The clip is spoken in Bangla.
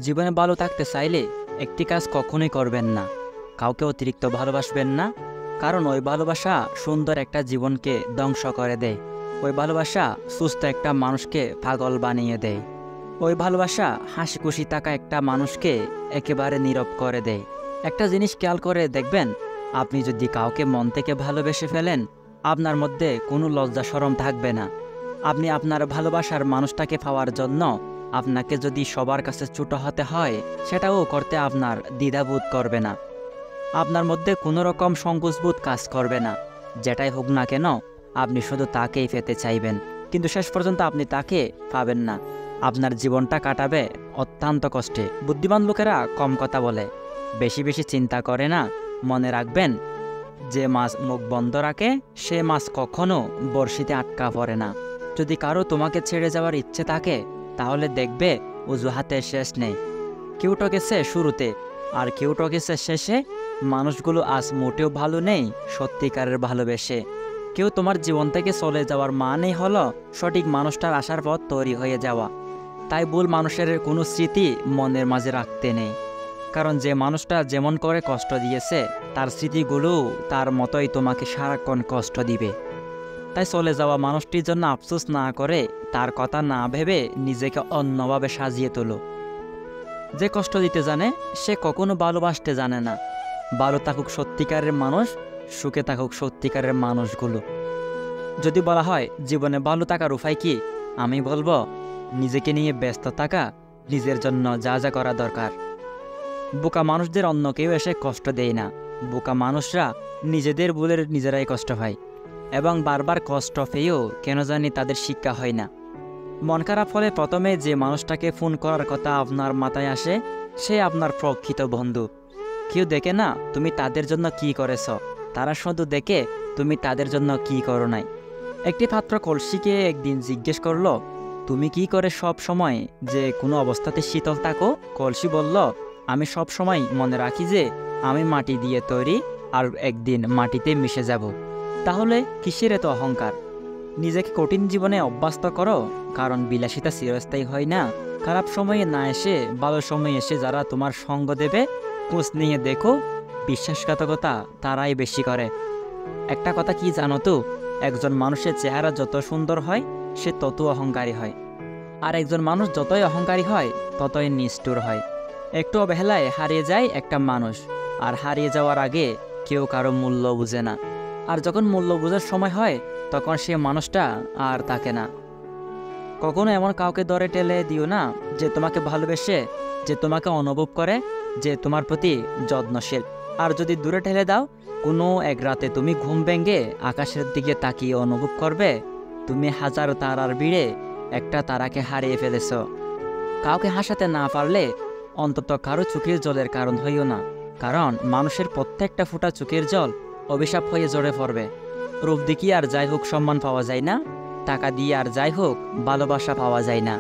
জীবনে ভালো থাকতে চাইলে একটি কাজ কখনোই করবেন না, কাউকে অতিরিক্ত ভালোবাসবেন না। কারণ ওই ভালোবাসা সুন্দর একটা জীবনকে ধ্বংস করে দেয়। ওই ভালোবাসা সুস্থ একটা মানুষকে পাগল বানিয়ে দেয়। ওই ভালোবাসা হাসি খুশি থাকা একটা মানুষকে একেবারে নীরব করে দেয়। একটা জিনিস খেয়াল করে দেখবেন, আপনি যদি কাউকে মন থেকে ভালোবেসে ফেলেন, আপনার মধ্যে কোনো লজ্জা শরম থাকবে না। আপনি আপনার ভালোবাসার মানুষটাকে পাওয়ার জন্য আপনাকে যদি সবার কাছে ছোট হতে হয়, সেটাও করতে আপনার দ্বিধাবোধ করবে না। আপনার মধ্যে কোনো রকম সংকোচবোধ কাজ করবে না। যেটাই হোক না কেন, আপনি শুধু তাকেই পেতে চাইবেন, কিন্তু শেষ পর্যন্ত আপনি তাকে পাবেন না। আপনার জীবনটা কাটাবে অত্যন্ত কষ্টে। বুদ্ধিমান লোকেরা কম কথা বলে, বেশি বেশি চিন্তা করে না। মনে রাখবেন, যে মাছ মুখ বন্ধ রাখে সে মাছ কখনো বড়শিতে আটকা পড়ে না। যদি কারো তোমাকে ছেড়ে যাওয়ার ইচ্ছে থাকে, তাহলে দেখবে অজুহাতের শেষ নেই। কেউ ঠকেছে শুরুতে, আর কেউ ঠকেছে শেষে। মানুষগুলো আজ মোটেও ভালো নেই সত্যিকারের ভালোবেসে। কেউ তোমার জীবন থেকে চলে যাওয়ার মানেই হলো সঠিক মানুষটার আসার পথ তৈরি হয়ে যাওয়া। তাই ভুল মানুষের কোনো স্মৃতি মনের মাঝে রাখতে নেই, কারণ যে মানুষটা যেমন করে কষ্ট দিয়েছে, তার স্মৃতিগুলোও তার মতোই তোমাকে সারাক্ষণ কষ্ট দিবে। তাই চলে যাওয়া মানুষটির জন্য আফসোস না করে, তার কথা না ভেবে নিজেকে অন্যভাবে সাজিয়ে তোলো। যে কষ্ট দিতে জানে সে কখনো ভালোবাসতে জানে না। ভালো থাকুক সত্যিকারের মানুষ, সুখে থাকুক সত্যিকারের মানুষগুলো। যদি বলা হয় জীবনে ভালো থাকার উপায় কি, আমি বলবো নিজেকে নিয়ে ব্যস্ত থাকা, নিজের জন্য যা যা করা দরকার। বোকা মানুষদের অন্য কেউ এসে কষ্ট দেয় না। বোকা মানুষরা নিজেদের ভুলের নিজেরাই কষ্ট পায়, এবং বারবার কষ্ট পেয়েও কেন জানি তাদের শিক্ষা হয় না। মন খারাপ হলে প্রথমে যে মানুষটাকে ফোন করার কথা আপনার মাথায় আসে, সে আপনার প্রকৃত বন্ধু। কেউ দেখে না তুমি তাদের জন্য কি করেছ, তারা শুধু দেখে তুমি তাদের জন্য কি করো নাই। একটি পাত্র কলসিকে একদিন জিজ্ঞেস করলো, তুমি কি করে সব সময় যে কোনো অবস্থাতে শীতল থাকো? কলসি বলল, আমি সব সময় মনে রাখি যে আমি মাটি দিয়ে তৈরি, আর একদিন মাটিতে মিশে যাব। তাহলে কিসের এত অহংকার? নিজেকে কঠিন জীবনে অভ্যস্ত করো, কারণ বিলাসিতা চিরস্থায়ী হয় না। খারাপ সময়ে না এসে ভালো সময়ে এসে যারা তোমার সঙ্গ দেবে, খোঁজ নিয়ে দেখো, বিশ্বাসঘাতকতা তারাই বেশি করে। একটা কথা কি জানো তো, একজন মানুষের চেহারা যত সুন্দর হয় সে তত অহংকারী হয়, আর একজন মানুষ যতই অহংকারী হয় ততই নিষ্ঠুর হয়। একটু অবহেলায় হারিয়ে যায় একটা মানুষ, আর হারিয়ে যাওয়ার আগে কেউ কারো মূল্য বুঝে না। আর যখন মূল্য বোঝার সময় হয়, তখন সে মানুষটা আর থাকে না। কখনো এমন কাউকে ধরে টেলে দিও না যে তোমাকে ভালোবেসে, যে তোমাকে অনুভব করে, যে তোমার প্রতি যত্নশীল। আর যদি দূরে ঠেলে দাও, কোনো এক রাতে তুমি ঘুম ভেঙে আকাশের দিকে তাকিয়ে অনুভব করবে তুমি হাজার তারার ভিড়ে একটা তারাকে হারিয়ে ফেলেছ। কাউকে হাসাতে না পারলে অন্তত কারো চোখের জলের কারণ হইও না, কারণ মানুষের প্রত্যেকটা ফোঁটা চোখের জল অভিশাপ হয়ে ঝরে পড়বে। রূপ দেখিয়ে আর যাই হোক সম্মান পাওয়া যায় না, টাকা দিয়ে আর যাই হোক ভালোবাসা পাওয়া যায় না।